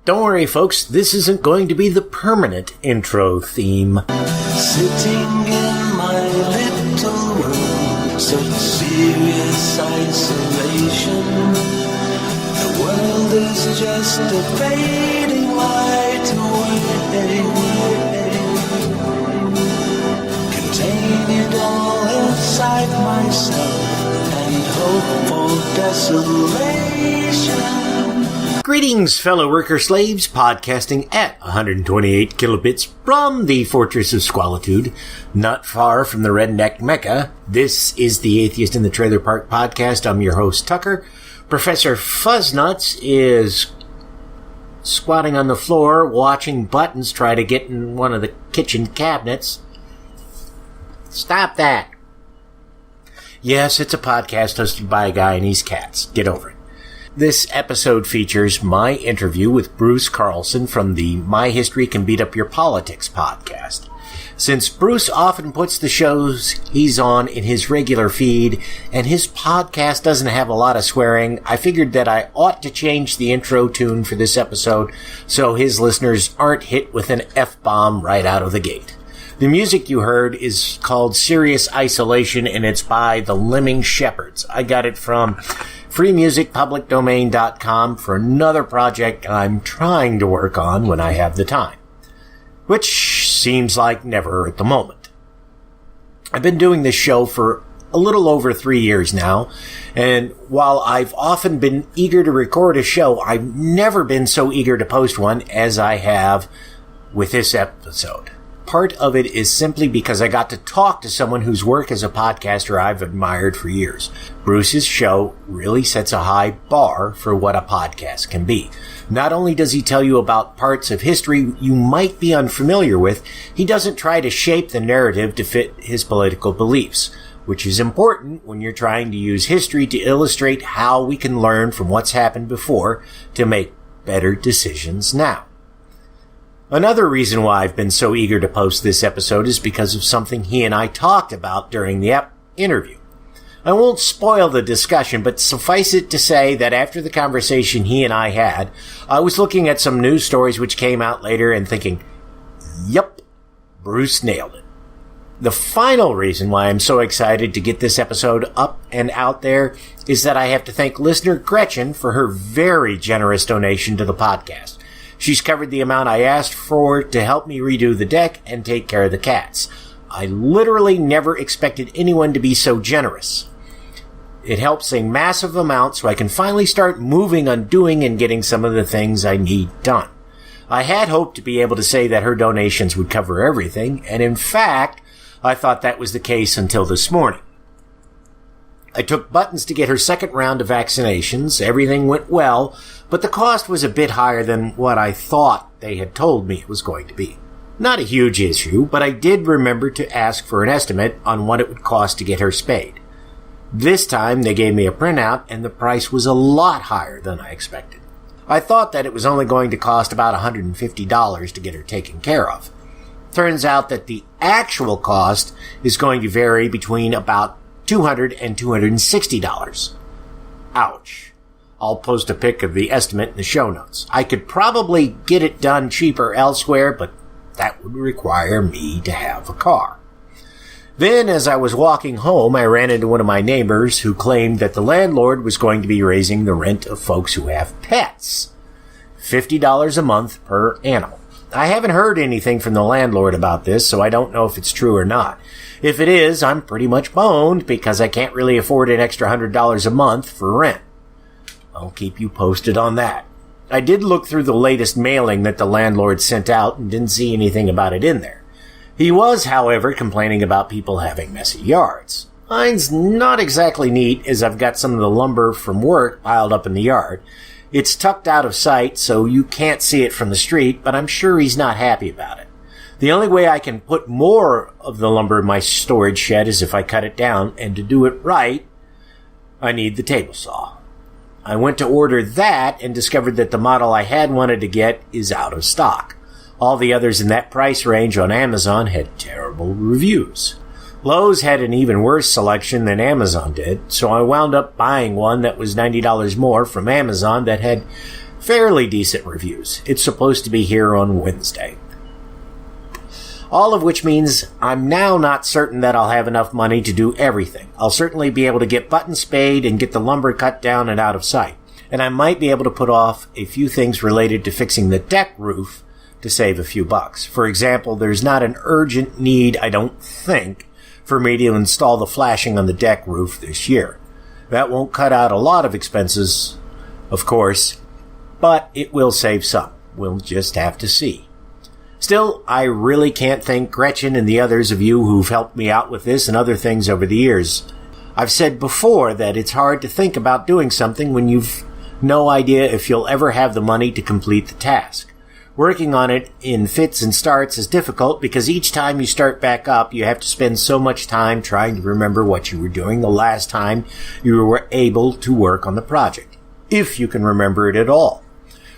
Don't worry, folks, this isn't going to be the permanent intro theme. Sitting in my little room, such serious isolation. The world is just a fading light away. Contain it all inside myself and hope for desolation. Greetings, fellow worker slaves, podcasting at 128 kilobits from the Fortress of Squalitude, not far from the redneck Mecca. This is the Atheist in the Trailer Park podcast. I'm your host, Tucker. Professor Fuzznuts is squatting on the floor, watching Buttons try to get in one of the kitchen cabinets. Stop that. Yes, it's a podcast hosted by a guy and he's cats. Get over it. This episode features my interview with Bruce Carlson from the My History Can Beat Up Your Politics podcast. Since Bruce often puts the shows he's on in his regular feed, and his podcast doesn't have a lot of swearing, I figured that I ought to change the intro tune for this episode so his listeners aren't hit with an F-bomb right out of the gate. The music you heard is called Serious Isolation, and it's by the Lemming Shepherds. I got it from freemusicpublicdomain.com for another project I'm trying to work on when I have the time, which seems like never at the moment. I've been doing this show for a little over 3 years now, and while I've often been eager to record a show, I've never been so eager to post one as I have with this episode. Part of it is simply because I got to talk to someone whose work as a podcaster I've admired for years. Bruce's show really sets a high bar for what a podcast can be. Not only does he tell you about parts of history you might be unfamiliar with, he doesn't try to shape the narrative to fit his political beliefs, which is important when you're trying to use history to illustrate how we can learn from what's happened before to make better decisions now. Another reason why I've been so eager to post this episode is because of something he and I talked about during the interview. I won't spoil the discussion, but suffice it to say that after the conversation he and I had, I was looking at some news stories which came out later and thinking, yep, Bruce nailed it. The final reason why I'm so excited to get this episode up and out there is that I have to thank listener Gretchen for her very generous donation to the podcast. She's covered the amount I asked for to help me redo the deck and take care of the cats. I literally never expected anyone to be so generous. It helps a massive amount so I can finally start moving on doing and getting some of the things I need done. I had hoped to be able to say that her donations would cover everything, and in fact, I thought that was the case until this morning. I took Buttons to get her second round of vaccinations. Everything went well, but the cost was a bit higher than what I thought they had told me it was going to be. Not a huge issue, but I did remember to ask for an estimate on what it would cost to get her spayed. This time they gave me a printout and the price was a lot higher than I expected. I thought that it was only going to cost about $150 to get her taken care of. Turns out that the actual cost is going to vary between about $200 and $260. Ouch. I'll post a pic of the estimate in the show notes. I could probably get it done cheaper elsewhere, but that would require me to have a car. Then, as I was walking home, I ran into one of my neighbors who claimed that the landlord was going to be raising the rent of folks who have pets. $50 a month per animal. I haven't heard anything from the landlord about this, so I don't know if it's true or not. If it is, I'm pretty much boned because I can't really afford an extra $100 a month for rent. I'll keep you posted on that. I did look through the latest mailing that the landlord sent out and didn't see anything about it in there. He was, however, complaining about people having messy yards. Mine's not exactly neat, as I've got some of the lumber from work piled up in the yard. It's tucked out of sight, so you can't see it from the street, but I'm sure he's not happy about it. The only way I can put more of the lumber in my storage shed is if I cut it down, and to do it right, I need the table saw. I went to order that and discovered that the model I had wanted to get is out of stock. All the others in that price range on Amazon had terrible reviews. Lowe's had an even worse selection than Amazon did, so I wound up buying one that was $90 more from Amazon that had fairly decent reviews. It's supposed to be here on Wednesday. All of which means I'm now not certain that I'll have enough money to do everything. I'll certainly be able to get button spayed and get the lumber cut down and out of sight. And I might be able to put off a few things related to fixing the deck roof to save a few bucks. For example, there's not an urgent need, I don't think, for me to install the flashing on the deck roof this year. That won't cut out a lot of expenses, of course, but it will save some. We'll just have to see. Still, I really can't thank Gretchen and the others of you who've helped me out with this and other things over the years. I've said before that it's hard to think about doing something when you've no idea if you'll ever have the money to complete the task. Working on it in fits and starts is difficult because each time you start back up, you have to spend so much time trying to remember what you were doing the last time you were able to work on the project, if you can remember it at all.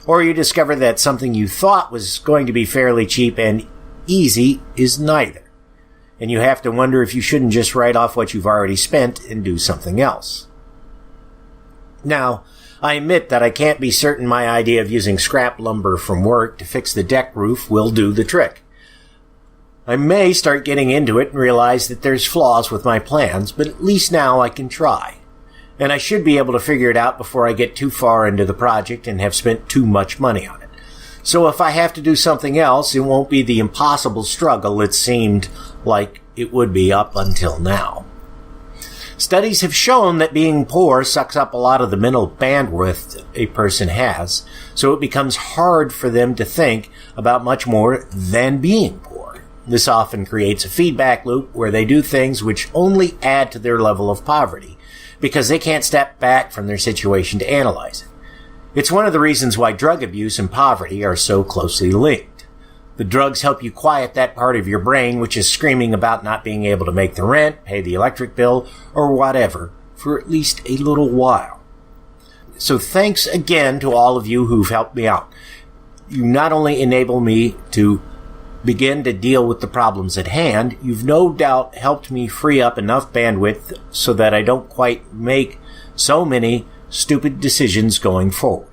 Or you discover that something you thought was going to be fairly cheap and easy is neither. And you have to wonder if you shouldn't just write off what you've already spent and do something else. Now, I admit that I can't be certain my idea of using scrap lumber from work to fix the deck roof will do the trick. I may start getting into it and realize that there's flaws with my plans, but at least now I can try. And I should be able to figure it out before I get too far into the project and have spent too much money on it. So if I have to do something else, it won't be the impossible struggle it seemed like it would be up until now. Studies have shown that being poor sucks up a lot of the mental bandwidth a person has, so it becomes hard for them to think about much more than being poor. This often creates a feedback loop where they do things which only add to their level of poverty, because they can't step back from their situation to analyze it. It's one of the reasons why drug abuse and poverty are so closely linked. The drugs help you quiet that part of your brain which is screaming about not being able to make the rent, pay the electric bill, or whatever for at least a little while. So thanks again to all of you who've helped me out. You not only enable me to begin to deal with the problems at hand, you've no doubt helped me free up enough bandwidth so that I don't quite make so many stupid decisions going forward.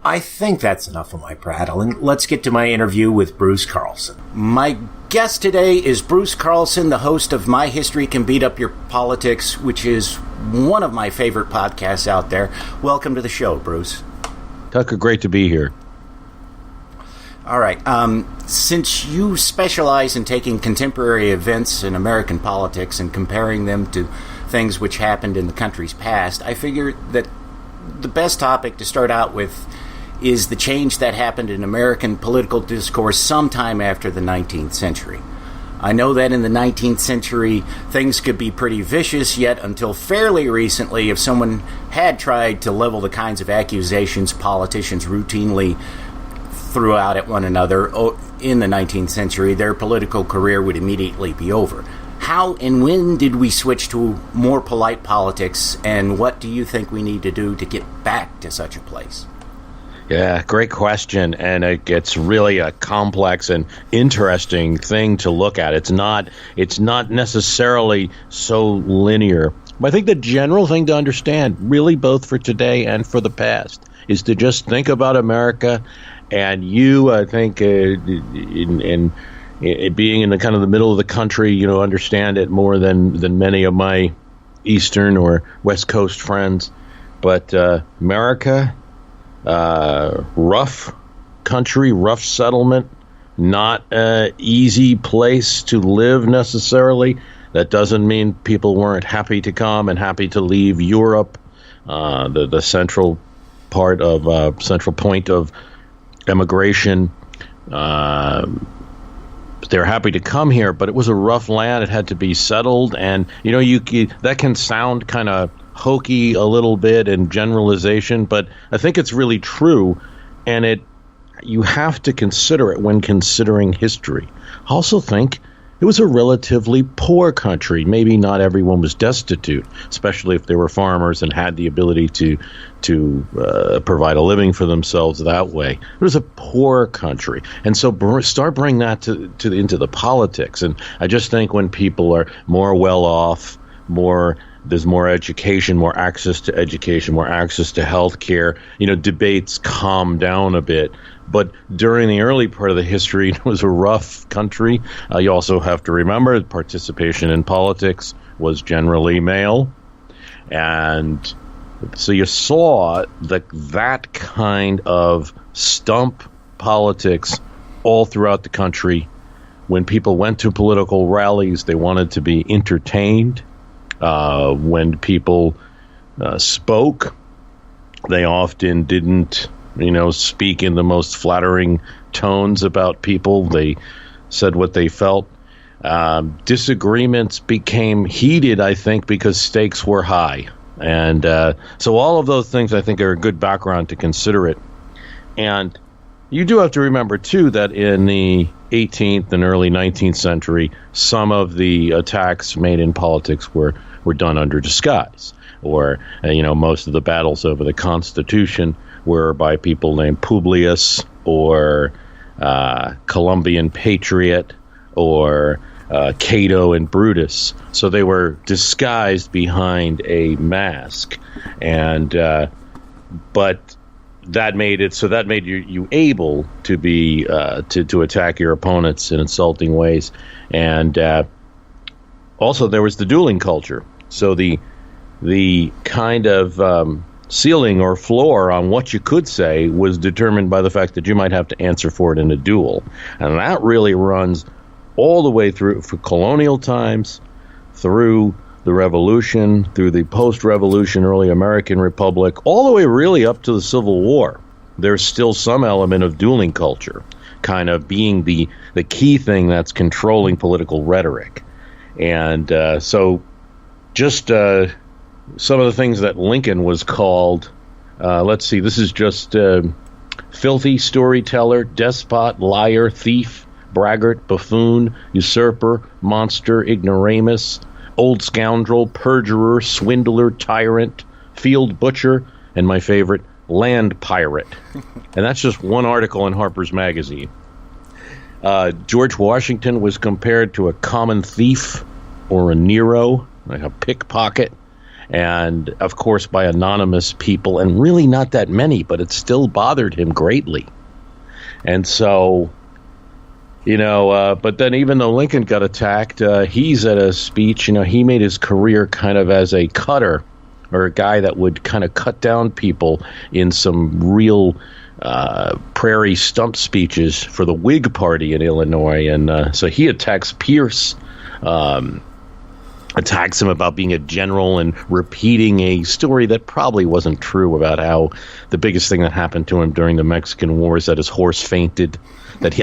I think that's enough of my prattling. Let's get to my interview with Bruce Carlson. My guest today is Bruce Carlson, the host of My History Can Beat Up Your Politics, which is one of my favorite podcasts out there. Welcome to the show, Bruce. Tucker, great to be here. All right. Since you specialize in taking contemporary events in American politics and comparing them to things which happened in the country's past, I figured that the best topic to start out with is the change that happened in American political discourse sometime after the 19th century. I know that in the 19th century, things could be pretty vicious, yet until fairly recently, if someone had tried to level the kinds of accusations politicians routinely threw out at one another in the 19th century, their political career would immediately be over. How and when did we switch to more polite politics, and what do you think we need to do to get back to such a place? Yeah, great question, and it's really a complex and interesting thing to look at. It's not necessarily so linear. But I think the general thing to understand, really both for today and for the past, is to just think about America. And you, I think, in being in the kind of the middle of the country, understand it more than many of my Eastern or West Coast friends. But America, rough country, rough settlement, not an easy place to live necessarily. That doesn't mean people weren't happy to come and happy to leave Europe, the central point of immigration. They're happy to come here, but it was a rough land. It had to be settled, and that can sound kind of hokey a little bit in generalization, but I think it's really true, and you have to consider it when considering history. I also think it was a relatively poor country. Maybe not everyone was destitute, especially if they were farmers and had the ability to provide a living for themselves that way. It was a poor country. And so start bringing that into the politics. And I just think when people are more well off, more there's more education, more access to education, more access to health care. Debates calm down a bit. But during the early part of the history, it was a rough country. You also have to remember participation in politics was generally male. And so you saw that kind of stump politics all throughout the country. When people went to political rallies, they wanted to be entertained. When people spoke, they often didn't, speak in the most flattering tones about people. They said what they felt. Disagreements became heated, I think, because stakes were high. And so all of those things, I think, are a good background to consider it. And you do have to remember, too, that in the 18th and early 19th century, some of the attacks made in politics were done under disguise. Or, most of the battles over the Constitution were by people named Publius or Columbian Patriot or Cato and Brutus. So they were disguised behind a mask. And but that made you able to be to attack your opponents in insulting ways. And also there was the dueling culture. So the kind of ceiling or floor on what you could say was determined by the fact that you might have to answer for it in a duel. And that really runs all the way through for colonial times, through the Revolution, through the post-Revolution, early American Republic, all the way really up to the Civil War. There's still some element of dueling culture, kind of being the key thing that's controlling political rhetoric. And so just some of the things that Lincoln was called, let's see, this is just filthy storyteller, despot, liar, thief, braggart, buffoon, usurper, monster, ignoramus, old scoundrel, perjurer, swindler, tyrant, field butcher, and my favorite, land pirate. And that's just one article in Harper's Magazine. George Washington was compared to a common thief or a Nero, like a pickpocket, and of course by anonymous people, and really not that many, but it still bothered him greatly. And so, but then even though Lincoln got attacked, he's at a speech, he made his career kind of as a cutter, or a guy that would kind of cut down people in some real prairie stump speeches for the Whig Party in Illinois. And so he attacks Pierce, attacks him about being a general and repeating a story that probably wasn't true about how the biggest thing that happened to him during the Mexican War is that his horse fainted. That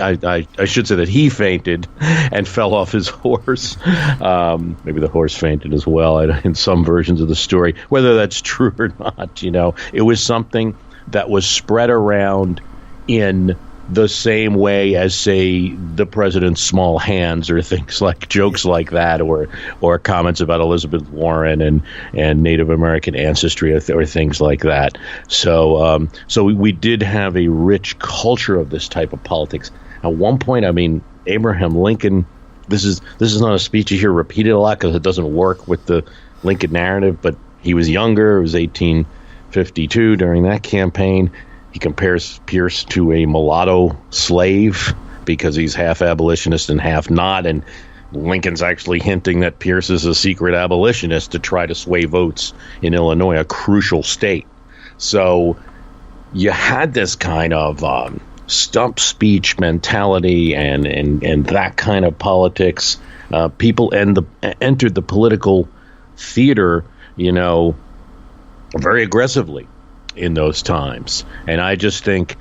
I should say that he fainted and fell off his horse. Maybe the horse fainted as well in some versions of the story. Whether that's true or not, it was something that was spread around in the same way as, say, the president's small hands, or things like jokes like that, or comments about Elizabeth Warren and Native American ancestry, or things like that. So we did have a rich culture of this type of politics. At one point, Abraham Lincoln. This is not a speech you hear repeated a lot because it doesn't work with the Lincoln narrative. But he was younger. It was 1852 during that campaign. He compares Pierce to a mulatto slave because he's half abolitionist and half not. And Lincoln's actually hinting that Pierce is a secret abolitionist to try to sway votes in Illinois, a crucial state. So you had this kind of stump speech mentality and that kind of politics. People entered the political theater, very aggressively in those times. And I just think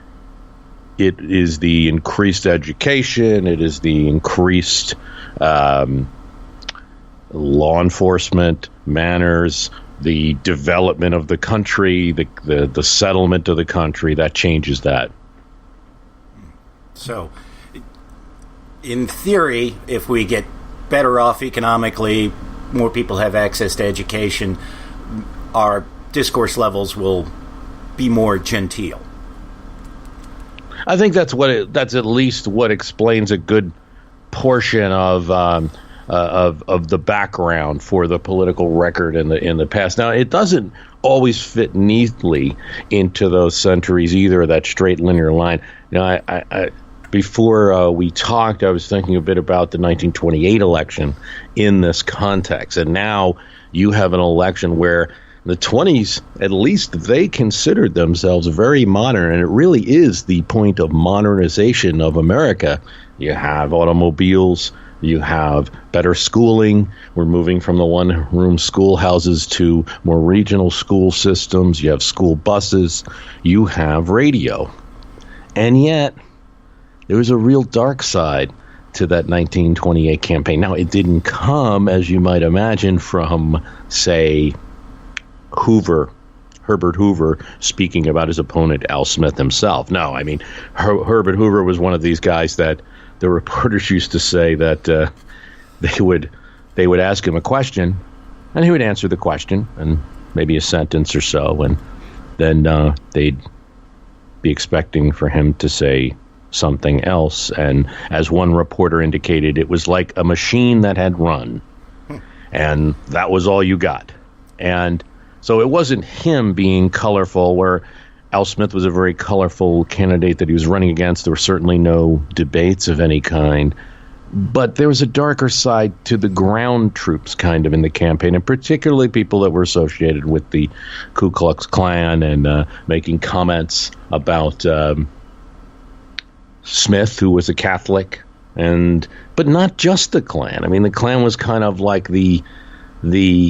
it is the increased education, it is the increased law enforcement manners, the development of the country, the settlement of the country that changes that. So, in theory, if we get better off economically, more people have access to education, our discourse levels will be more genteel. I think that's at least what explains a good portion of of the background for the political record in the past. Now, it doesn't always fit neatly into those centuries either, that straight linear line. I before we talked, I was thinking a bit about the 1928 election in this context, and now you have an election where the 20s, at least they considered themselves very modern, and it really is the point of modernization of America. You have automobiles, you have better schooling. We're moving from the one-room schoolhouses to more regional school systems. You have school buses. You have radio. And yet, there was a real dark side to that 1928 campaign. Now, it didn't come, as you might imagine, from, say, Herbert Hoover speaking about his opponent, Al Smith himself. No, I mean, Herbert Hoover was one of these guys that the reporters used to say that they would ask him a question, and he would answer the question, and maybe a sentence or so, and then they'd be expecting for him to say something else. And as one reporter indicated, it was like a machine that had run, and that was all you got. And so it wasn't him being colorful, where Al Smith was a very colorful candidate that he was running against. There were certainly no debates of any kind. But there was a darker side to the ground troops kind of in the campaign, and particularly people that were associated with the Ku Klux Klan and making comments about Smith, who was a Catholic, but not just the Klan. I mean, the Klan was kind of like the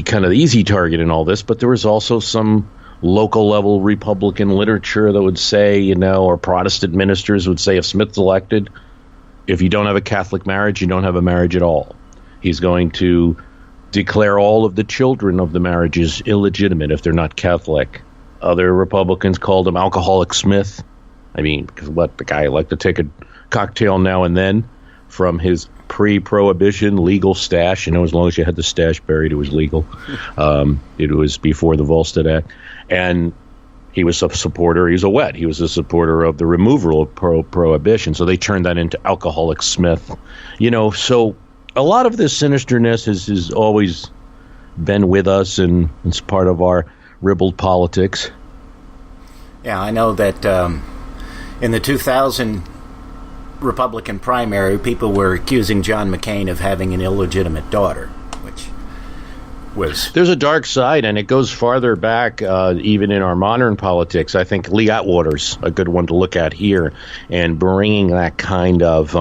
kind of easy target in all this, but there was also some local level Republican literature that would say, or Protestant ministers would say, if Smith's elected, if you don't have a Catholic marriage, you don't have a marriage at all. He's going to declare all of the children of the marriages illegitimate if they're not Catholic. Other Republicans called him Alcoholic Smith. I mean, because the guy liked to take a cocktail now and then from his pre-prohibition legal stash. As long as you had the stash buried, it was legal. It was before the Volstead Act. And he was a supporter. He was a wet. He was a supporter of the removal of prohibition. So they turned that into Alcoholic Smith. So a lot of this sinisterness has always been with us, and it's part of our ribald politics. Yeah, I know that in the 2000 Republican primary, people were accusing John McCain of having an illegitimate daughter, which was... There's a dark side, and it goes farther back, even in our modern politics. I think Lee Atwater's a good one to look at here, and bringing that kind of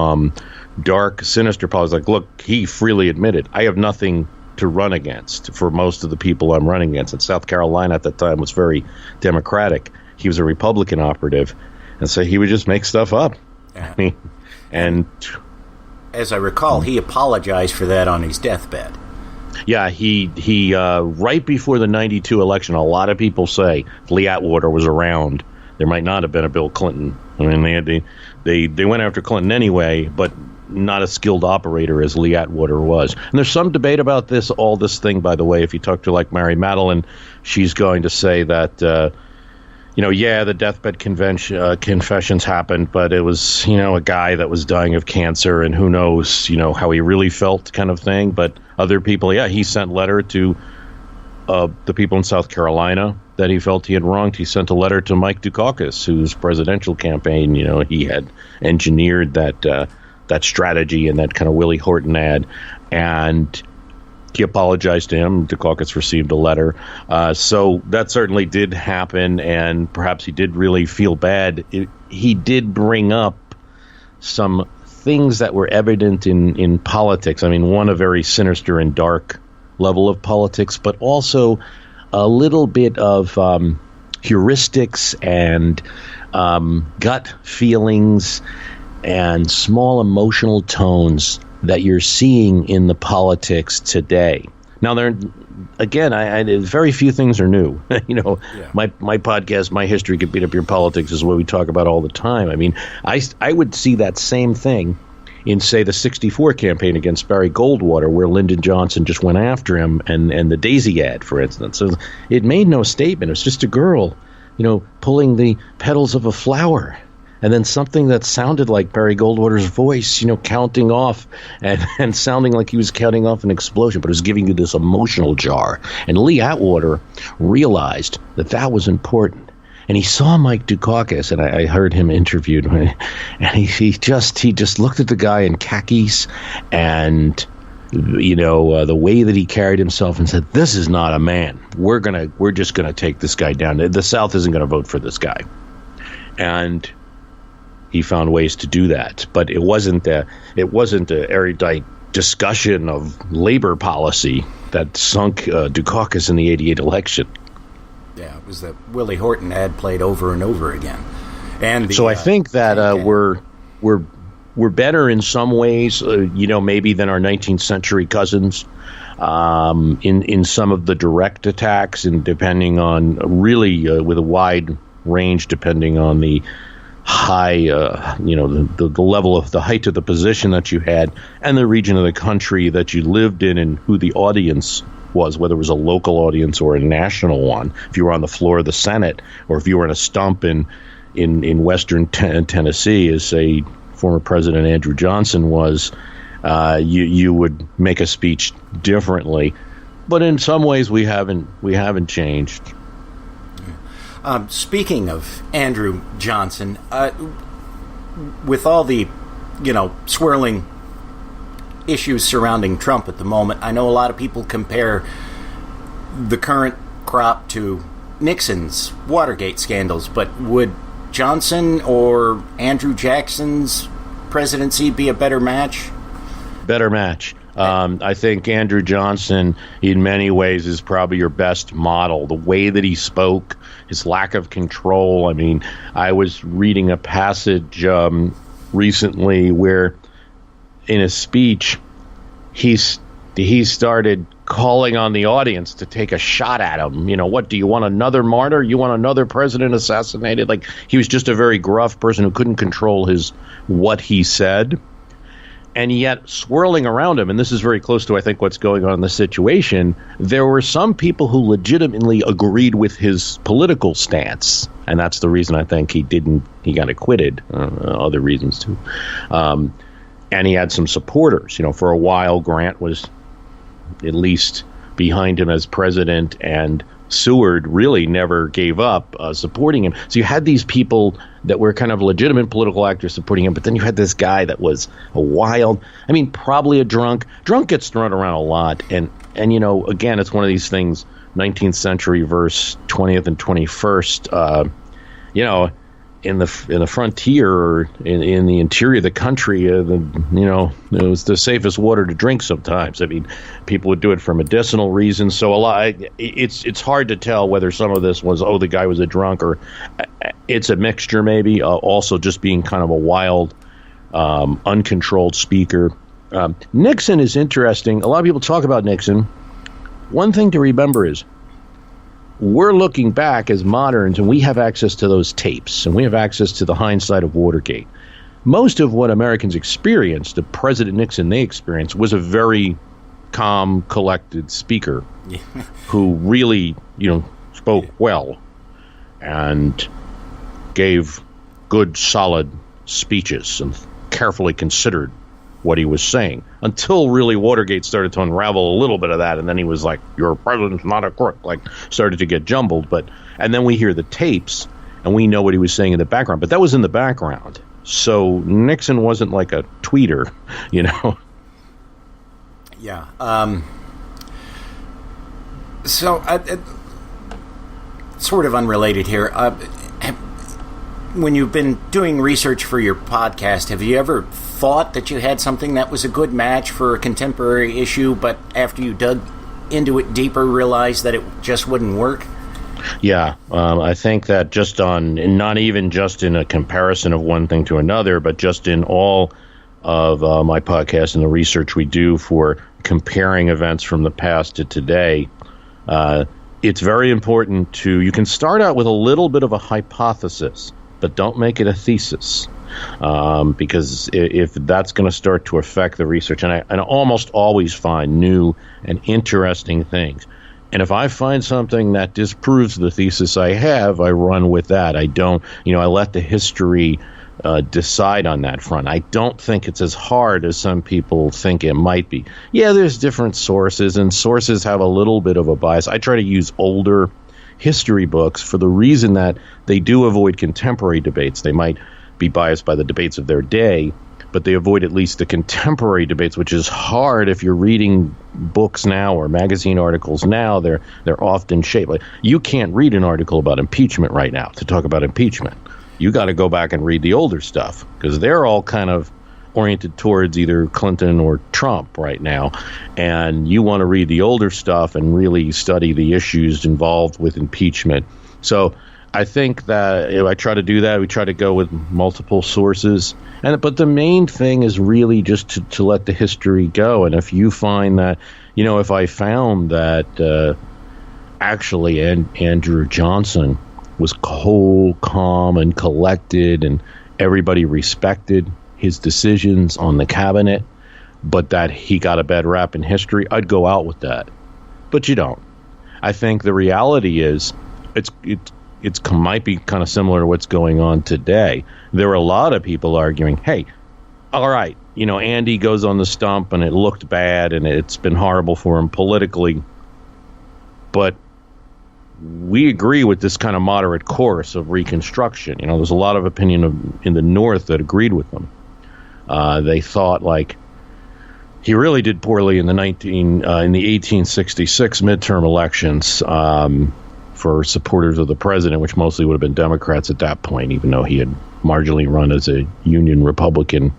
dark, sinister politics. Like, look, he freely admitted, I have nothing to run against for most of the people I'm running against. And South Carolina at the time was very Democratic. He was a Republican operative, and so he would just make stuff up. Yeah. I mean, and as I recall, he apologized for that on his deathbed. Yeah, he right before the 92 election, a lot of people say if Lee Atwater was around, there might not have been a Bill Clinton. I mean, they went after Clinton anyway, but not a skilled operator as Lee Atwater was. And there's some debate about this thing, by the way. If you talk to like Mary Madeline, she's going to say that the deathbed confessions happened, but it was, a guy that was dying of cancer, and who knows, how he really felt, kind of thing. But other people, he sent letter to the people in South Carolina that he felt he had wronged. He sent a letter to Mike Dukakis, whose presidential campaign, he had engineered that strategy and that kind of Willie Horton ad, and he apologized to him. Dukakis received a letter. So that certainly did happen, and perhaps he did really feel bad. He did bring up some things that were evident in politics. I mean, one, a very sinister and dark level of politics, but also a little bit of heuristics and gut feelings and small emotional tones that you're seeing in the politics today. Now, very few things are new. My podcast, My History Could Beat Up Your Politics, is what we talk about all the time. I mean, I would see that same thing in, say, the 64 campaign against Barry Goldwater, where Lyndon Johnson just went after him, and the Daisy ad, for instance. So it made no statement. It was just a girl, pulling the petals of a flower. and then something that sounded like Barry Goldwater's voice, counting off and sounding like he was counting off an explosion, but it was giving you this emotional jar. And Lee Atwater realized that was important. And he saw Mike Dukakis, and I heard him interviewed, and he just looked at the guy in khakis and the way that he carried himself and said, "This is not a man. We're just gonna take this guy down. The South isn't gonna vote for this guy." And he found ways to do that, but it wasn't a erudite discussion of labor policy that sunk Dukakis in the '88 election. Yeah, it was the Willie Horton ad played over and over again. And so I think that we're better in some ways, maybe than our 19th century cousins in some of the direct attacks, and depending on really with a wide range, depending on the high, the level of the height of the position that you had and the region of the country that you lived in and who the audience was, whether it was a local audience or a national one. If you were on the floor of the Senate, or if you were in a stump in western Tennessee, as say former President Andrew Johnson was, you would make a speech differently. But in some ways, we haven't changed. Speaking of Andrew Johnson, with all the swirling issues surrounding Trump at the moment, I know a lot of people compare the current crop to Nixon's Watergate scandals, but would Johnson or Andrew Jackson's presidency be a better match? Better match. I think Andrew Johnson, in many ways, is probably your best model. The way that he spoke, his lack of control. I mean, I was reading a passage recently where, in a speech, he started calling on the audience to take a shot at him. What, do you want another martyr? You want another president assassinated? Like, he was just a very gruff person who couldn't control what he said. And yet, swirling around him, and this is very close to, I think, what's going on in the situation, there were some people who legitimately agreed with his political stance. And that's the reason I think he got acquitted. Other reasons, too. And he had some supporters. For a while, Grant was at least behind him as president, and Seward really never gave up supporting him. So you had these people that were kind of legitimate political actors supporting him, but then you had this guy that was a wild, probably a drunk. Drunk gets thrown around a lot, and again, it's one of these things, 19th century versus 20th and 21st, in the frontier or in the interior of the country, it was the safest water to drink sometimes. People would do it for medicinal reasons. So it's hard to tell whether some of this was, the guy was a drunk, or it's a mixture maybe. Also just being kind of a wild, uncontrolled speaker. Nixon is interesting. A lot of people talk about Nixon. One thing to remember is, we're looking back as moderns, and we have access to those tapes, and we have access to the hindsight of Watergate. Most of what Americans experienced, the President Nixon they experienced, was a very calm, collected speaker who really, spoke well and gave good, solid speeches and carefully considered what he was saying, until really Watergate started to unravel a little bit of that, and then he was like, "Your president's not a crook," started to get jumbled. And then we hear the tapes, and we know what he was saying in the background, but that was in the background. So Nixon wasn't like a tweeter, Yeah. So, sort of unrelated here. When you've been doing research for your podcast, have you ever thought that you had something that was a good match for a contemporary issue, but after you dug into it deeper, realized that it just wouldn't work? Yeah, I think that not even just in a comparison of one thing to another, but just in all of my podcast and the research we do for comparing events from the past to today, it's very important you can start out with a little bit of a hypothesis, but don't make it a thesis, because if that's going to start to affect the research, and I almost always find new and interesting things. And if I find something that disproves the thesis I have, I run with that. I don't, I let the history decide on that front. I don't think it's as hard as some people think it might be. Yeah, there's different sources, and sources have a little bit of a bias. I try to use older history books for the reason that they do avoid contemporary debates. They might be biased by the debates of their day, but they avoid at least the contemporary debates, which is hard if you're reading books now or magazine articles now. They're often shaped. Like, you can't read an article about impeachment right now to talk about impeachment. You got to go back and read the older stuff because they're all kind of oriented towards either Clinton or Trump right now. And you want to read the older stuff and really study the issues involved with impeachment. So I think that I try to do that. We try to go with multiple sources. But the main thing is really just to let the history go. And if you find that, if I found that actually Andrew Johnson was cold, calm, and collected, and everybody respected his decisions on the cabinet, but that he got a bad rap in history, I'd go out with that. But you don't. I think the reality is it might be kind of similar to what's going on today. There are a lot of people arguing, hey, all right, Andy goes on the stump and it looked bad and it's been horrible for him politically, but we agree with this kind of moderate course of Reconstruction. There's a lot of opinion in the North that agreed with them. They thought like he really did poorly in the 1866 midterm elections for supporters of the president, which mostly would have been Democrats at that point, even though he had marginally run as a Union Republican.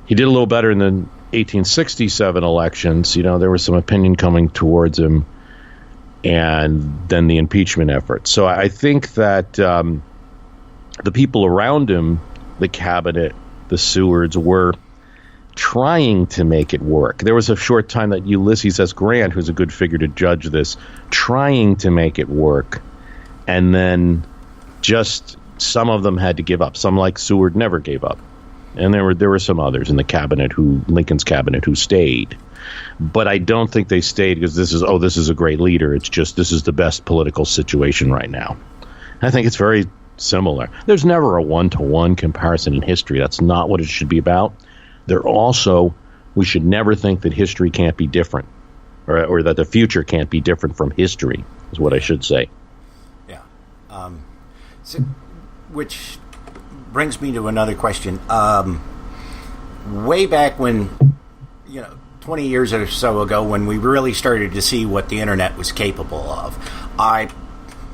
He did a little better in the 1867 elections. There was some opinion coming towards him, and then the impeachment effort. So I think that the people around him, the cabinet, the Sewards, were trying to make it work. There was a short time that Ulysses S. Grant, who's a good figure to judge this, trying to make it work, and then just some of them had to give up. Some, like Seward, never gave up, and there were some others in the cabinet Lincoln's cabinet who stayed. But I don't think they stayed because this is a great leader. It's just this is the best political situation right now. I think it's very similar. There's never a one-to-one comparison in history. That's not what it should be about. We should never think that history can't be different, or that the future can't be different from history, is what I should say. Yeah. Which brings me to another question. Way back when, 20 years or so ago, when we really started to see what the internet was capable of, I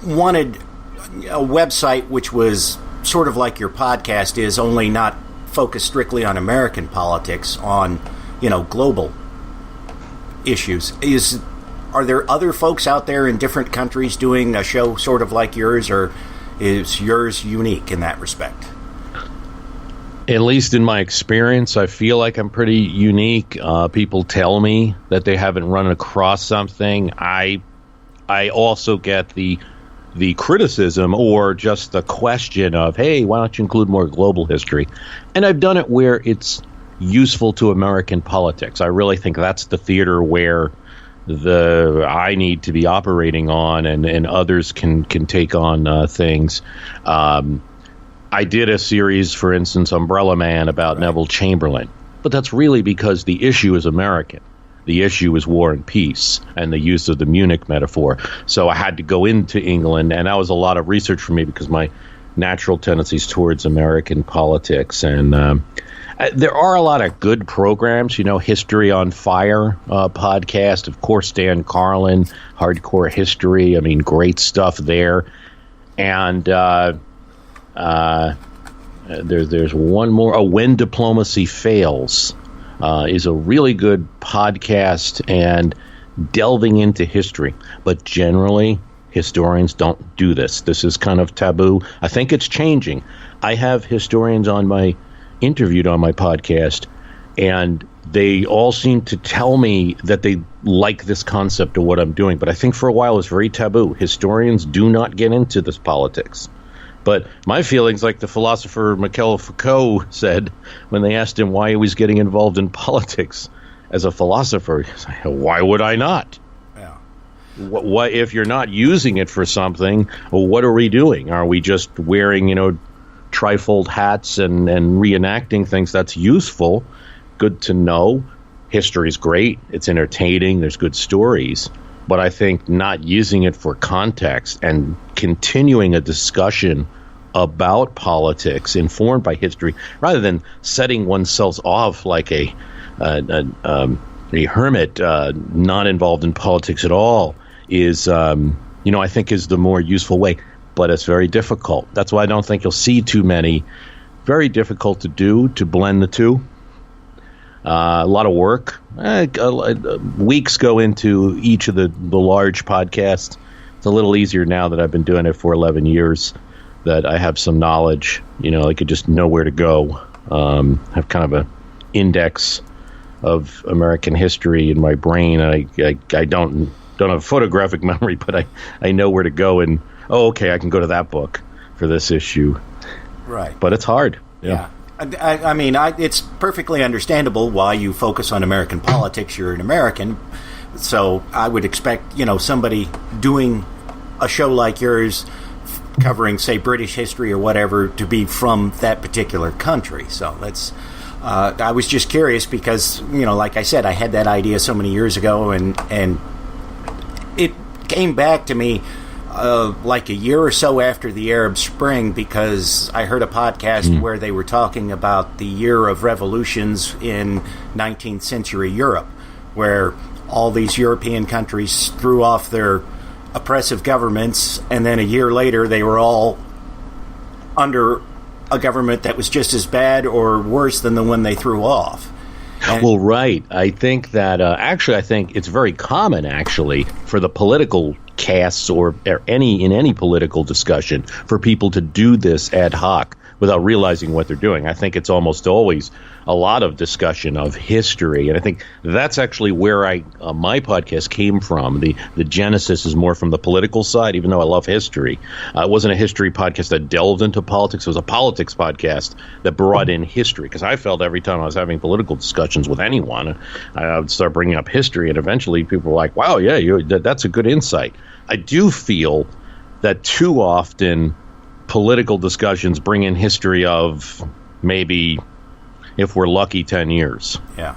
wanted a website which was sort of like your podcast is, only not focused strictly on American politics, on global issues. Are there other folks out there in different countries doing a show sort of like yours, or is yours unique in that respect? At least in my experience, I feel like I'm pretty unique. People tell me that they haven't run across something. I also get the criticism or just the question of, hey, why don't you include more global history? And I've done it where it's useful to American politics. I really think that's the theater where I need to be operating on, and others can take on things. I did a series, for instance, Umbrella Man, about Neville Chamberlain. But that's really because the issue is American. The issue is war and peace and the use of the Munich metaphor. So I had to go into England, and that was a lot of research for me because my natural tendencies towards American politics. And there are a lot of good programs, History on Fire podcast, of course, Dan Carlin, Hardcore History. I mean, great stuff there. And there's one more. When Diplomacy Fails is a really good podcast and delving into history. But generally, historians don't do this. This is kind of taboo. I think it's changing. I have historians interviewed on my podcast, and they all seem to tell me that they like this concept of what I'm doing. But I think for a while it was very taboo. Historians do not get into this politics. But my feelings, like the philosopher Michel Foucault said when they asked him why he was getting involved in politics as a philosopher, he's like, why would I not? Yeah. What if you're not using it for something? Well, what are we doing? Are we just wearing, trifold hats and reenacting things, that's useful. Good to know. History's great. It's entertaining. There's good stories. But I think not using it for context and continuing a discussion about politics informed by history, rather than setting oneself off like a hermit, not involved in politics at all, is, I think is the more useful way. But it's very difficult. That's why I don't think you'll see too many. Very difficult to do, to blend the two. A lot of work. Weeks go into each of the large podcasts. It's a little easier now that I've been doing it for 11 years, that I have some knowledge. I could just know where to go. Have kind of an index of American history in my brain. I don't have a photographic memory, but I know where to go, and okay, I can go to that book for this issue. Right. But it's hard. Yeah. I mean, it's perfectly understandable why you focus on American politics. You're an American, so I would expect, somebody doing a show like yours, covering, say, British history or whatever, to be from that particular country. So that's. I was just curious because, like I said, I had that idea so many years ago, and it came back to me like a year or so after the Arab Spring, because I heard a podcast where they were talking about the year of revolutions in 19th century Europe, where all these European countries threw off their oppressive governments, and then a year later they were all under a government that was just as bad or worse than the one they threw off. Well, right. I think that I think it's very common, actually, for the political casts or in any political discussion for people to do this ad hoc without realizing what they're doing. I think it's almost always a lot of discussion of history, and I think that's actually where my podcast came from. The genesis is more from the political side, even though I love history. It wasn't a history podcast that delved into politics. It was a politics podcast that brought in history, because I felt every time I was having political discussions with anyone, I would start bringing up history, and eventually people were like, wow, yeah, that's a good insight. I do feel that too often political discussions bring in history of maybe, if we're lucky, 10 years. Yeah.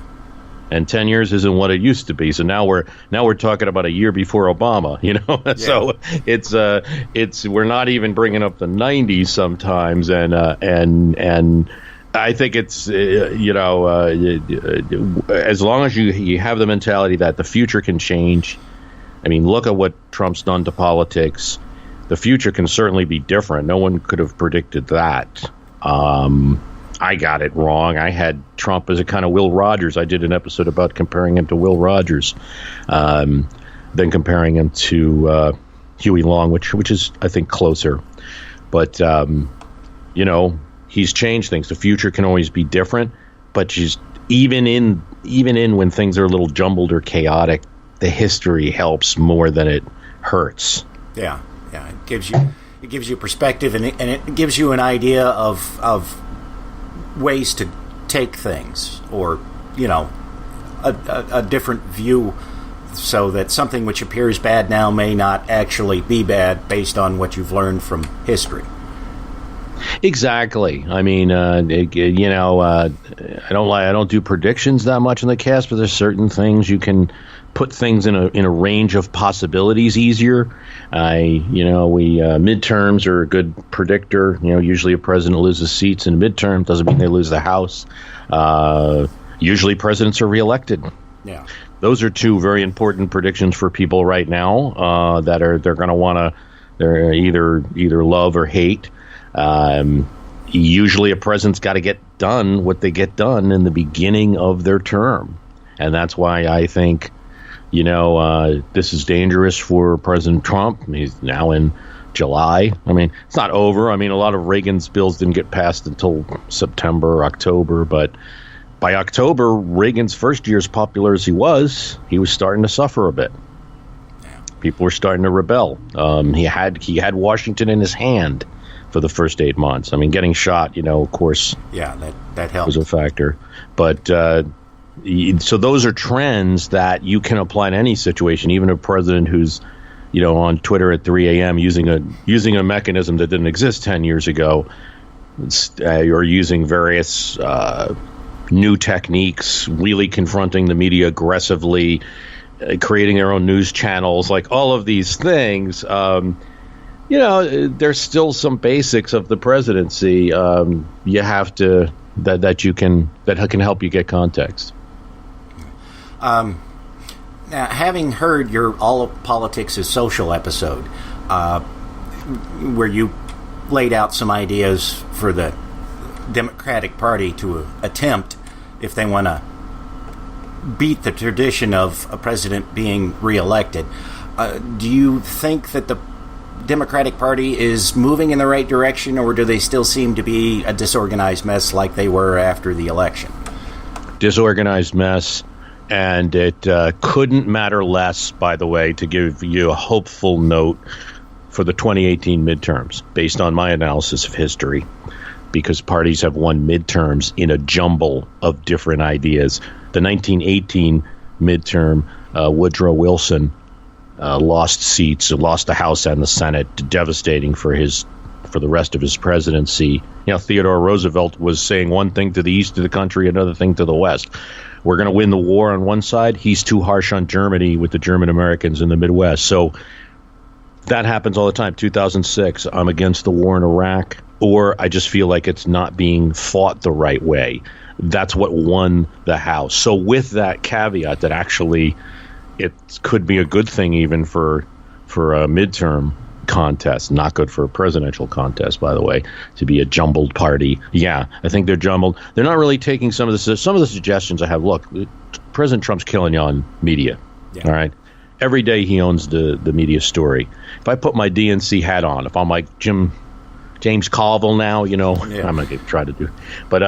And 10 years isn't what it used to be. So now we're talking about a year before Obama, Yeah. So it's we're not even bringing up the 90s sometimes, and I think it's as long as you have the mentality that the future can change. I mean, look at what Trump's done to politics. The future can certainly be different. No one could have predicted that. I got it wrong. I had Trump as a kind of Will Rogers. I did an episode about comparing him to Will Rogers, then comparing him to Huey Long, which is, I think, closer. But, he's changed things. The future can always be different, but even in when things are a little jumbled or chaotic, the history helps more than it hurts. Yeah. It gives you perspective, and it gives you an idea of ways to take things, or a different view, so that something which appears bad now may not actually be bad based on what you've learned from history. Exactly. I mean, I don't do predictions that much in the cast, but there's certain things you can put things in a range of possibilities easier. Midterms are a good predictor. Usually a president loses seats in midterm. Doesn't mean they lose the House. Usually presidents are reelected. Yeah. Those are two very important predictions for people right now, they're going to want to, they're either love or hate. Usually a president's got to get done what they get done in the beginning of their term. And that's why I think, this is dangerous for President Trump. He's now in July. I mean, it's not over. I mean, a lot of Reagan's bills didn't get passed until September or October, but by October, Reagan's first year, as popular as he was starting to suffer a bit. People were starting to rebel. He had Washington in his hand for the first 8 months. I mean, getting shot, of course, that helped. Was a factor. But so those are trends that you can apply in any situation, even a president who's, on Twitter at 3 a.m. using a mechanism that didn't exist 10 years ago. or using various new techniques, really confronting the media aggressively, creating their own news channels, like all of these things. There's still some basics of the presidency. You have to that can help you get context. Now, having heard your All of Politics is Social episode, where you laid out some ideas for the Democratic Party to attempt if they want to beat the tradition of a president being reelected, do you think that the Democratic Party is moving in the right direction, or do they still seem to be a disorganized mess like they were after the election? Disorganized mess. And it couldn't matter less, by the way, to give you a hopeful note for the 2018 midterms, based on my analysis of history, because parties have won midterms in a jumble of different ideas. The 1918 midterm, Woodrow Wilson lost seats, lost the House and the Senate, devastating for the rest of his presidency. Theodore Roosevelt was saying one thing to the east of the country, another thing to the west. We're going to win the war on one side. He's too harsh on Germany with the German Americans in the Midwest. So that happens all the time. 2006, I'm against the war in Iraq, or I just feel like it's not being fought the right way. That's what won the House. So with that caveat that actually it could be a good thing even for a midterm contest, not good for a presidential contest, by the way, to be a jumbled party. Yeah, I think they're jumbled. They're not really taking some of the suggestions I have. Look, President Trump's killing you on media. Yeah. All right. Every day he owns the media story. If I put my DNC hat on, if I'm like James Carville now, yeah. I'm going to try to do, but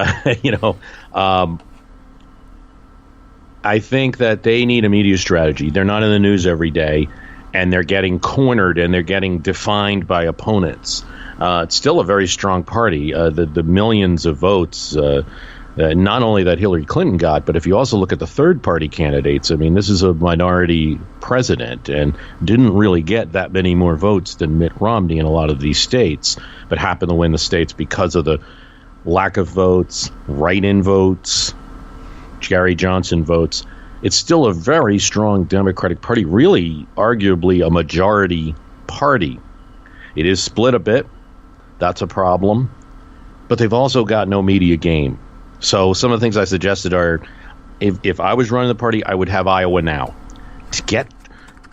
I think that they need a media strategy. They're not in the news every day, and they're getting cornered and they're getting defined by opponents. It's still a very strong party. The millions of votes, not only that Hillary Clinton got, but if you also look at the third-party candidates, I mean, this is a minority president and didn't really get that many more votes than Mitt Romney in a lot of these states, but happened to win the states because of the lack of votes, write-in votes, Gary Johnson votes. It's still a very strong Democratic Party, really arguably a majority party. It is split a bit. That's a problem. But they've also got no media game. So some of the things I suggested are, if I was running the party, I would have Iowa now. To get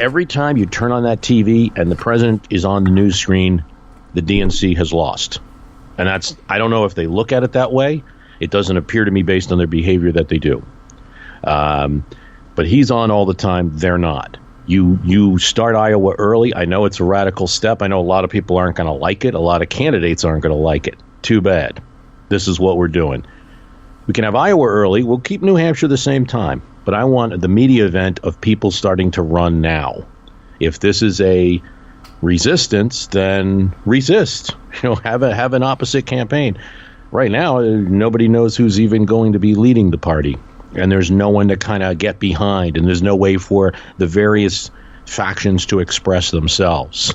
every time you turn on that TV and the president is on the news screen, the DNC has lost. And I don't know if they look at it that way. It doesn't appear to me based on their behavior that they do. But he's on all the time. They're not. You start Iowa early. I know it's a radical step. I know a lot of people aren't going to like it. A lot of candidates aren't going to like it. Too bad. This is what we're doing. We can have Iowa early. We'll keep New Hampshire the same time. But I want the media event of people starting to run now. If this is a resistance, then resist. Have an opposite campaign. Right now, nobody knows who's even going to be leading the party. And there's no one to kind of get behind. And there's no way for the various factions to express themselves.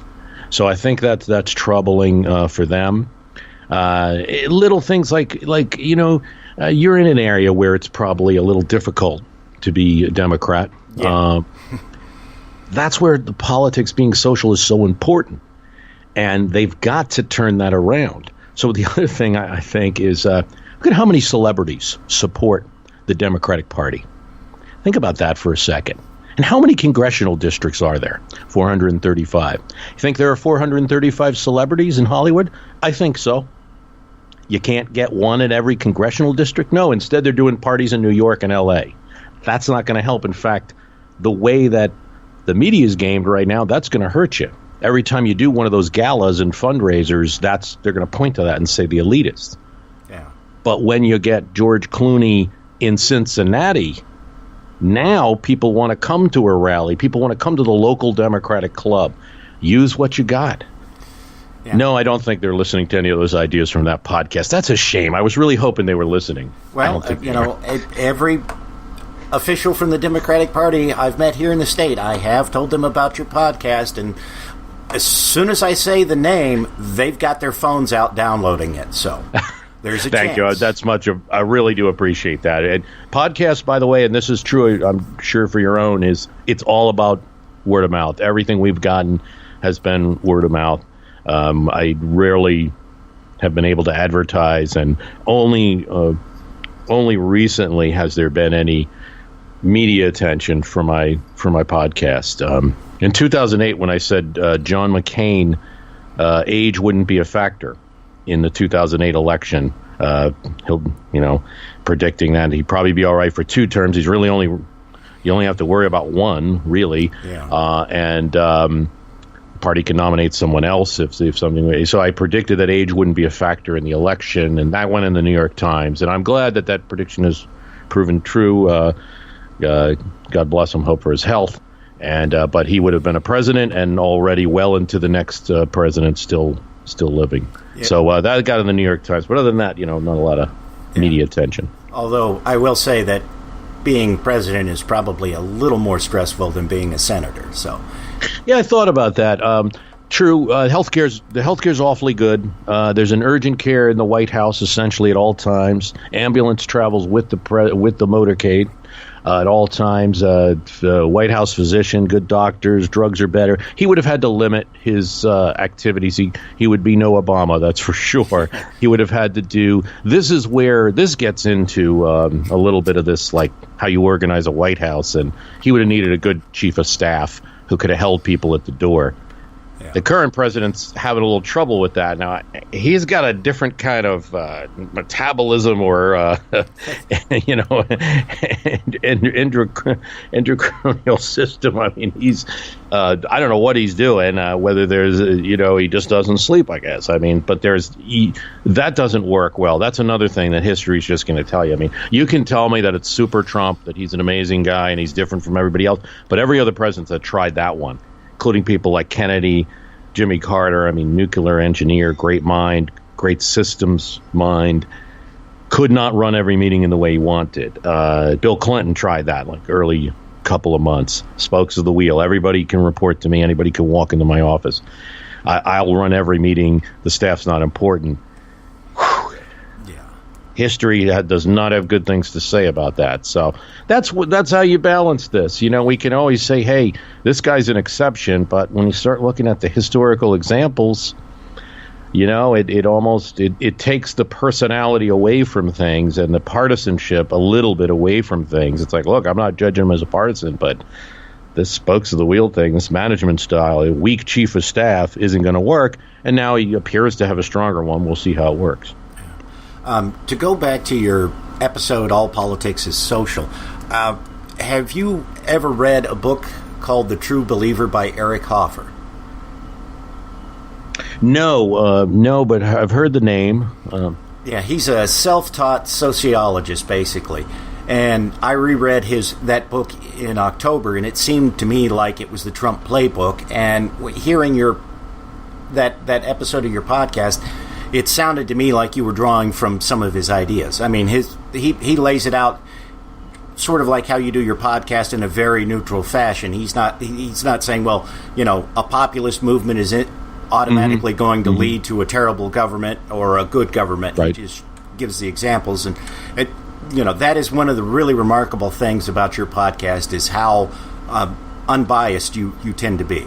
So I think that's troubling for them. Little things like you're in an area where it's probably a little difficult to be a Democrat. Yeah. That's where the politics being social is so important. And they've got to turn that around. So the other thing I think is look at how many celebrities support the Democratic Party. Think about that for a second. And how many congressional districts are there? 435. You think there are 435 celebrities in Hollywood? I think so. You can't get one in every congressional district? No, instead they're doing parties in New York and L.A. That's not going to help. In fact, the way that the media is gamed right now, that's going to hurt you. Every time you do one of those galas and fundraisers, they're going to point to that and say the elitists. Yeah. But when you get George Clooney in Cincinnati, now people want to come to a rally. People want to come to the local Democratic club. Use what you got. Yeah. No, I don't think they're listening to any of those ideas from that podcast. That's a shame. I was really hoping they were listening. Well, every official from the Democratic Party I've met here in the state, I have told them about your podcast, and as soon as I say the name, they've got their phones out downloading it. So there's a Thank chance. you. That's much. I really do appreciate that. And podcasts, by the way, and this is true, I'm sure for your own, is it's all about word of mouth. Everything we've gotten has been word of mouth. I rarely have been able to advertise, and only recently has there been any media attention for my podcast. In 2008, when I said John McCain, age wouldn't be a factor in the 2008 election, predicting that he'd probably be all right for 2 terms. He's really you only have to worry about 1, really. Yeah. And party can nominate someone else if something. So I predicted that age wouldn't be a factor in the election, and that went in the New York Times. And I'm glad that prediction has proven true. God bless him. Hope for his health. And but he would have been a president, and already well into the next president still living. Yeah. So that got in the New York Times. But other than that, not a lot of media attention. Although I will say that being president is probably a little more stressful than being a senator. So, yeah, I thought about that. True, the healthcare's awfully good. There's an urgent care in the White House essentially at all times. Ambulance travels with the motorcade at all times. The White House physician, good doctors, drugs are better. He would have had to limit his activities. He would be no Obama, that's for sure. He would have had to do. This is where this gets into a little bit of this, like how you organize a White House, and he would have needed a good chief of staff who could have held people at the door. Yeah. The current president's having a little trouble with that. Now, he's got a different kind of metabolism or, endocrinial system. I mean, he's, I don't know what he's doing, whether there's, he just doesn't sleep, I guess. I mean, but that doesn't work well. That's another thing that history's just going to tell you. I mean, you can tell me that it's super Trump, that he's an amazing guy and he's different from everybody else, but every other president that tried that one, including people like Kennedy, Jimmy Carter, nuclear engineer, great mind, great systems mind, could not run every meeting in the way he wanted. Bill Clinton tried that, like early couple of months. Spokes of the wheel. Everybody can report to me. Anybody can walk into my office. I'll run every meeting. The staff's not important. History does not have good things to say about that. So that's how you balance this. We can always say, hey, this guy's an exception. But when you start looking at the historical examples, it takes the personality away from things and the partisanship a little bit away from things. It's like, look, I'm not judging him as a partisan, but this spokes of the wheel thing, this management style, a weak chief of staff isn't going to work. And now he appears to have a stronger one. We'll see how it works. To go back to your episode, All Politics is Social, have you ever read a book called The True Believer by Eric Hoffer? No, but I've heard the name. Yeah, he's a self-taught sociologist, basically. And I reread that book in October, and it seemed to me like it was the Trump playbook. And hearing that episode of your podcast, it sounded to me like you were drawing from some of his ideas. I mean, he lays it out sort of like how you do your podcast in a very neutral fashion. He's not saying, well, a populist movement is automatically going to lead to a terrible government or a good government. Right. He just gives the examples, and that is one of the really remarkable things about your podcast is how unbiased you tend to be.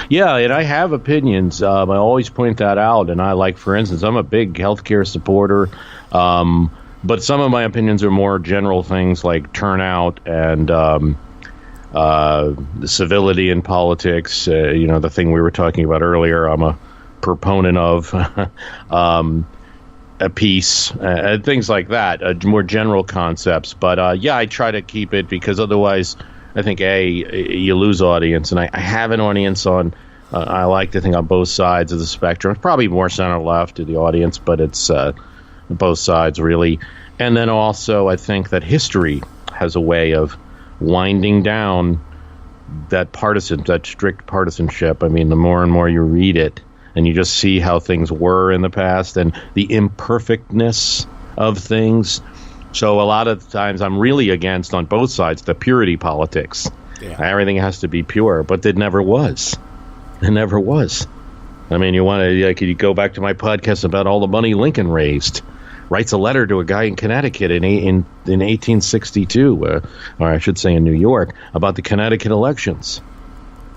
Yeah, and I have opinions. I always point that out. And for instance, I'm a big healthcare supporter. But some of my opinions are more general things like turnout and the civility in politics. The thing we were talking about earlier, I'm a proponent of a peace, things like that, more general concepts. But I try to keep it because otherwise I think, you lose audience, and I have an audience on, I like to think on both sides of the spectrum. It's probably more center-left to the audience, but it's both sides, really. And then also I think that history has a way of winding down that strict partisanship. I mean, the more and more you read it, and you just see how things were in the past and the imperfectness of things. So a lot of times I'm really against, on both sides, the purity politics. Yeah. Everything has to be pure, but it never was. It never was. I mean, you go back to my podcast about all the money Lincoln raised. Writes a letter to a guy in Connecticut in 1862, or I should say in New York, about the Connecticut elections.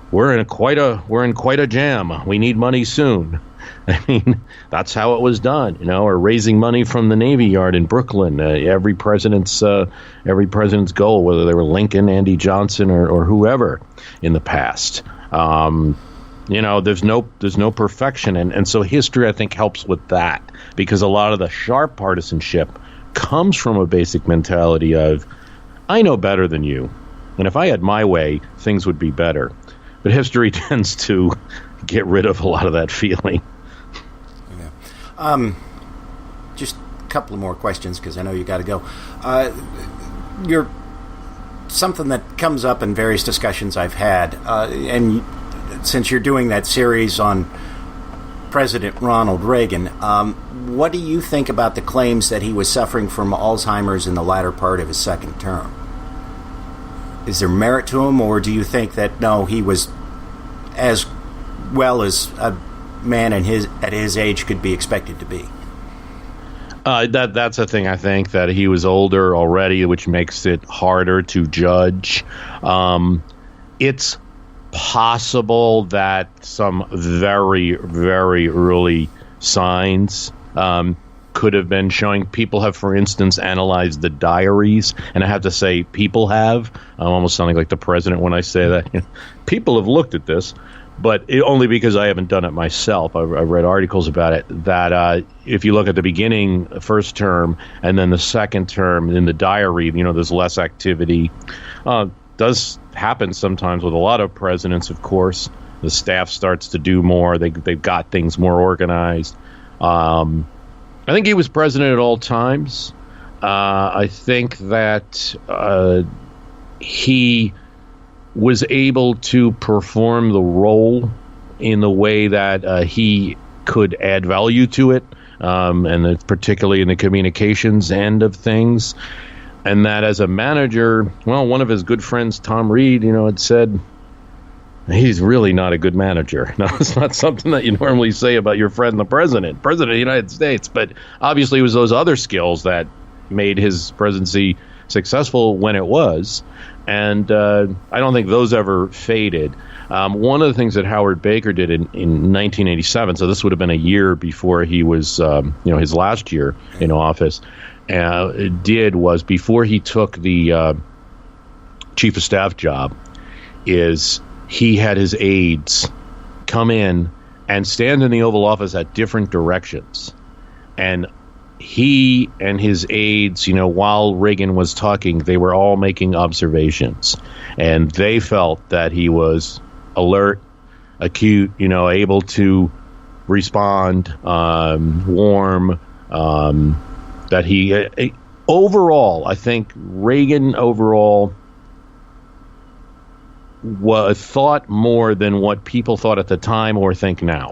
We're in quite a jam. We need money soon. I mean, that's how it was done, or raising money from the Navy Yard in Brooklyn. Every president's goal, whether they were Lincoln, Andy Johnson, or whoever in the past. There's no perfection, and so history, I think, helps with that, because a lot of the sharp partisanship comes from a basic mentality of, I know better than you, and if I had my way, things would be better. But history tends to get rid of a lot of that feeling. Yeah. Just a couple of more questions, because I know you got to go. Something that comes up in various discussions I've had, and since you're doing that series on President Ronald Reagan, what do you think about the claims that he was suffering from Alzheimer's in the latter part of his second term? Is there merit to him, or do you think that, no, he was as well as a man at his age could be expected to be? That's a thing, I think, that he was older already, which makes it harder to judge. It's possible that some very, very early signs could have been showing. People have, for instance, analyzed the diaries, and I have to say people have. I'm almost sounding like the president when I say that. People have looked at this, but only because I haven't done it myself. I've read articles about it, that if you look at the beginning, first term, and then the second term in the diary, there's less activity. Does happen sometimes with a lot of presidents, of course. The staff starts to do more. They've got things more organized. I think he was president at all times. I think that he was able to perform the role in the way that he could add value to it, and particularly in the communications end of things. And that as a manager, well, one of his good friends, Tom Reed, had said, he's really not a good manager. Now, it's not something that you normally say about your friend, the president of the United States. But obviously it was those other skills that made his presidency successful when it was. And I don't think those ever faded. One of the things that Howard Baker did in 1987, so this would have been a year before he was, his last year in office, was before he took the chief of staff job, is he had his aides come in and stand in the Oval Office at different directions. And he and his aides, while Reagan was talking, they were all making observations. And they felt that he was alert, acute, able to respond, warm, that he overall, I think Reagan overall thought more than what people thought at the time or think now.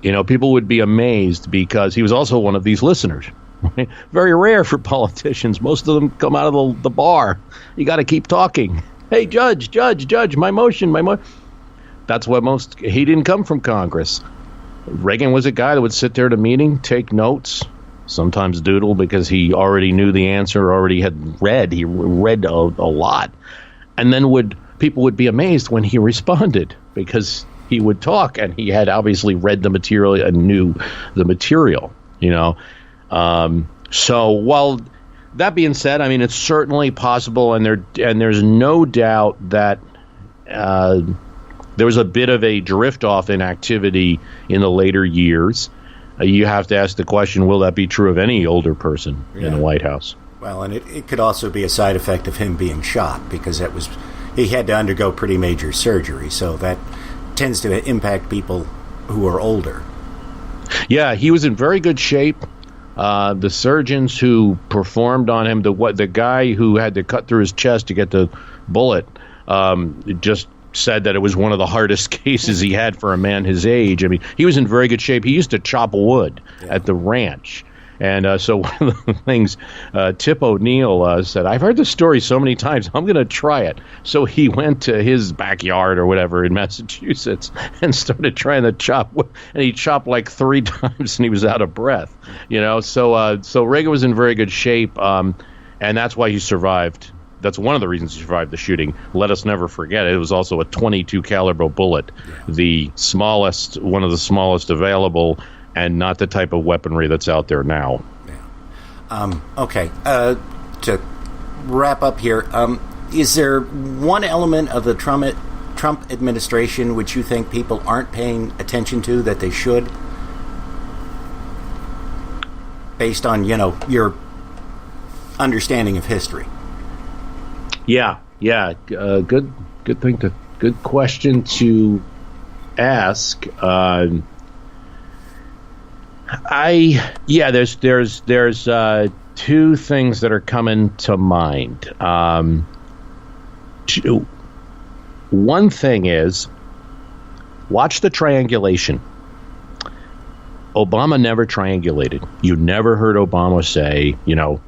No. People would be amazed because he was also one of these listeners. Right? Very rare for politicians. Most of them come out of the bar. You got to keep talking. Hey, judge, my motion. That's what he didn't come from Congress. Reagan was a guy that would sit there at a meeting, take notes, sometimes doodle because he already knew the answer, already had read. He read a lot. And then people would be amazed when he responded because he would talk and he had obviously read the material and knew the material, So while that being said, I mean, it's certainly possible, and there's no doubt that there was a bit of a drift off in activity in the later years. You have to ask the question, will that be true of any older person in the White House? Well, and it could also be a side effect of him being shot, because he had to undergo pretty major surgery, so that tends to impact people who are older. Yeah, he was in very good shape. The surgeons who performed on him, the guy who had to cut through his chest to get the bullet, just said that it was one of the hardest cases he had for a man his age. I mean, he was in very good shape. He used to chop wood at the ranch. And so one of the things Tip O'Neill said, I've heard this story so many times, I'm going to try it. So he went to his backyard or whatever in Massachusetts and started trying to chop. And he chopped like 3 times and he was out of breath. So Reagan was in very good shape. And that's why he survived. That's one of the reasons he survived the shooting. Let us never forget it was also a .22 caliber bullet, the smallest, one of the smallest available, and not the type of weaponry that's out there now. Yeah. Okay. To wrap up here, is there one element of the Trump administration which you think people aren't paying attention to that they should, based on your understanding of history? Yeah. Good question to ask. There's 2 things that are coming to mind. One thing is, watch the triangulation. Obama never triangulated. You never heard Obama say,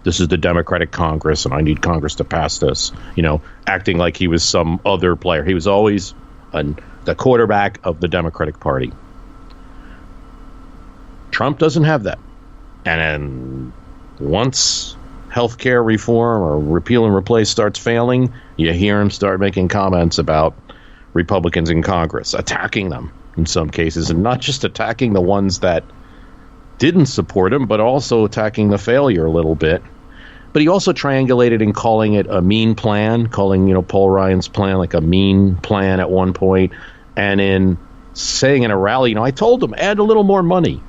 this is the Democratic Congress and I need Congress to pass this, acting like he was some other player. He was always the quarterback of the Democratic Party. Trump doesn't have that. And then once healthcare reform or repeal and replace starts failing, you hear him start making comments about Republicans in Congress, attacking them in some cases, and not just attacking the ones that didn't support him, but also attacking the failure a little bit. But he also triangulated in calling it a mean plan, calling, Paul Ryan's plan like a mean plan at one point, and in saying in a rally, I told him, add a little more money.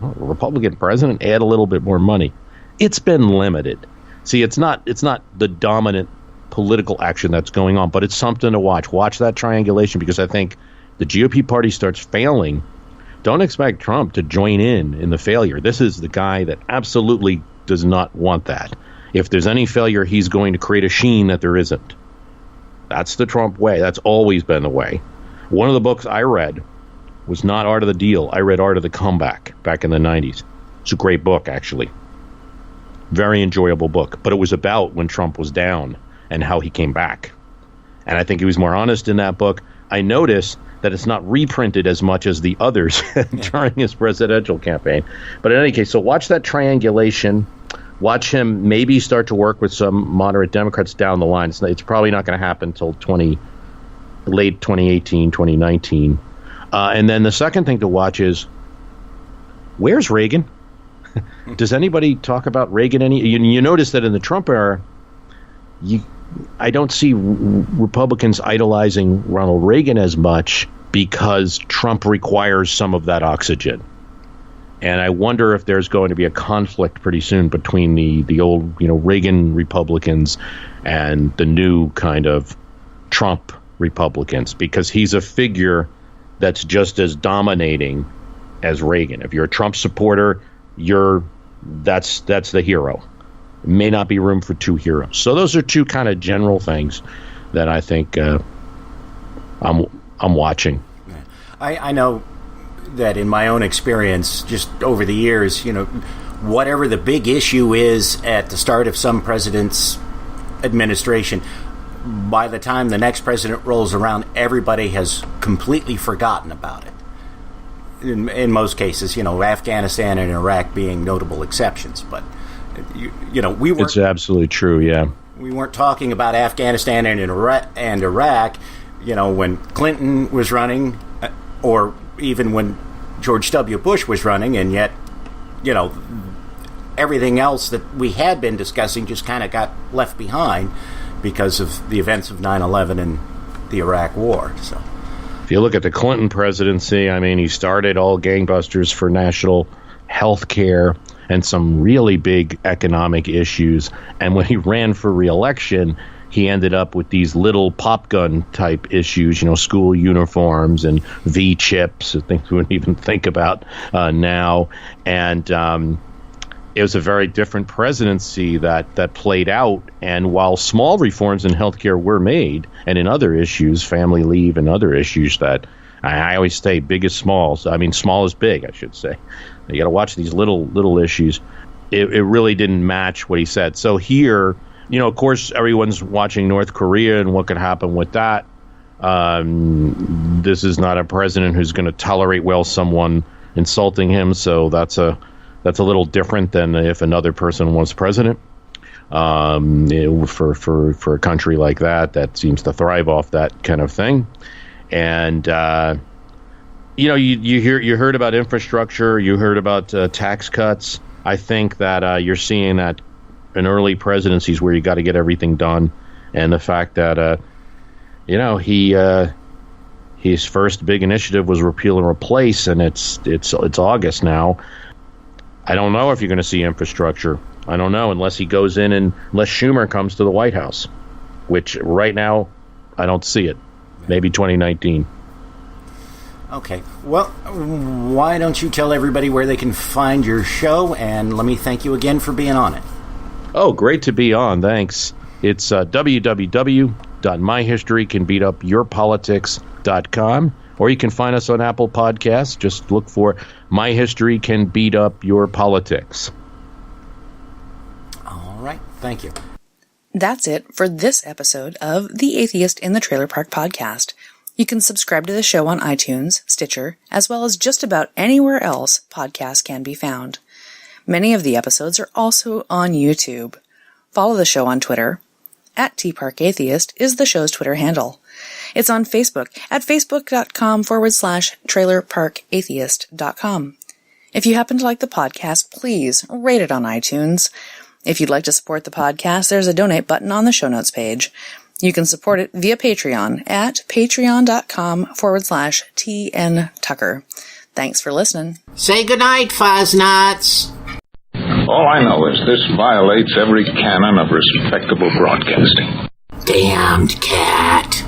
Republican president, add a little bit more money. It's been limited. See, it's not the dominant political action that's going on, but it's something to watch. Watch that triangulation, because I think the GOP party starts failing. Don't expect Trump to join in the failure. This is the guy that absolutely does not want that. If there's any failure, he's going to create a sheen that there isn't. That's the Trump way. That's always been the way. One of the books I read was not Art of the Deal. I read Art of the Comeback back in the 90s. It's a great book, actually. Very enjoyable book. But it was about when Trump was down and how he came back. And I think he was more honest in that book. I noticed that it's not reprinted as much as the others during his presidential campaign. But in any case, so watch that triangulation. Watch him maybe start to work with some moderate Democrats down the line. It's probably not going to happen until late 2018, 2019. And then the second thing to watch is, where's Reagan? Does anybody talk about Reagan? You notice that in the Trump era, I don't see Republicans idolizing Ronald Reagan as much, because Trump requires some of that oxygen. And I wonder if there's going to be a conflict pretty soon between the old, Reagan Republicans and the new kind of Trump Republicans, because he's a figure that's just as dominating as Reagan. If you're a Trump supporter, that's the hero. May not be room for 2 heroes. So those are 2 kind of general things that I think I'm watching. I know that in my own experience, just over the years, whatever the big issue is at the start of some president's administration, by the time the next president rolls around, everybody has completely forgotten about it. In most cases, Afghanistan and Iraq being notable exceptions, but we weren't. It's absolutely true. Yeah, we weren't talking about Afghanistan and Iraq, when Clinton was running, or even when George W. Bush was running, and yet, everything else that we had been discussing just kind of got left behind because of the events of 9/11 and the Iraq War. So, if you look at the Clinton presidency, he started all gangbusters for national health care and some really big economic issues. And when he ran for re-election, he ended up with these little pop gun type issues, school uniforms and V-chips, things we wouldn't even think about now. And it was a very different presidency that played out. And while small reforms in healthcare were made, and in other issues, family leave and other issues that I always say big is small. I mean, small is big, I should say. You got to watch these little issues. It really didn't match what he said. So here, of course, everyone's watching North Korea and what could happen with that. This is not a president who's going to tolerate someone insulting him. So that's a little different than if another person was president. For a country like that seems to thrive off that kind of thing. And you heard about infrastructure, you heard about tax cuts. I think that you're seeing that in early presidencies where you got to get everything done, and the fact that his first big initiative was repeal and replace, and it's August now. I don't know if you're going to see infrastructure. I don't know unless he goes in and unless Schumer comes to the White House, which right now I don't see it. Maybe 2019. Okay. Well, why don't you tell everybody where they can find your show, and let me thank you again for being on it. Oh, great to be on. Thanks. It's www.myhistorycanbeatupyourpolitics.com, or you can find us on Apple Podcasts. Just look for My History Can Beat Up Your Politics. All right. Thank you. That's it for this episode of The Atheist in the Trailer Park Podcast. You can subscribe to the show on iTunes, Stitcher, as well as just about anywhere else podcasts can be found. Many of the episodes are also on YouTube. Follow the show on Twitter. @TParkAtheist is the show's Twitter handle. It's on Facebook at facebook.com/trailerparkatheist.com. If you happen to like the podcast, please rate it on iTunes. If you'd like to support the podcast, there's a donate button on the show notes page. You can support it via Patreon at patreon.com/TNTucker. Thanks for listening. Say goodnight, Fuzz-Nuts. All I know is this violates every canon of respectable broadcasting. Damned cat.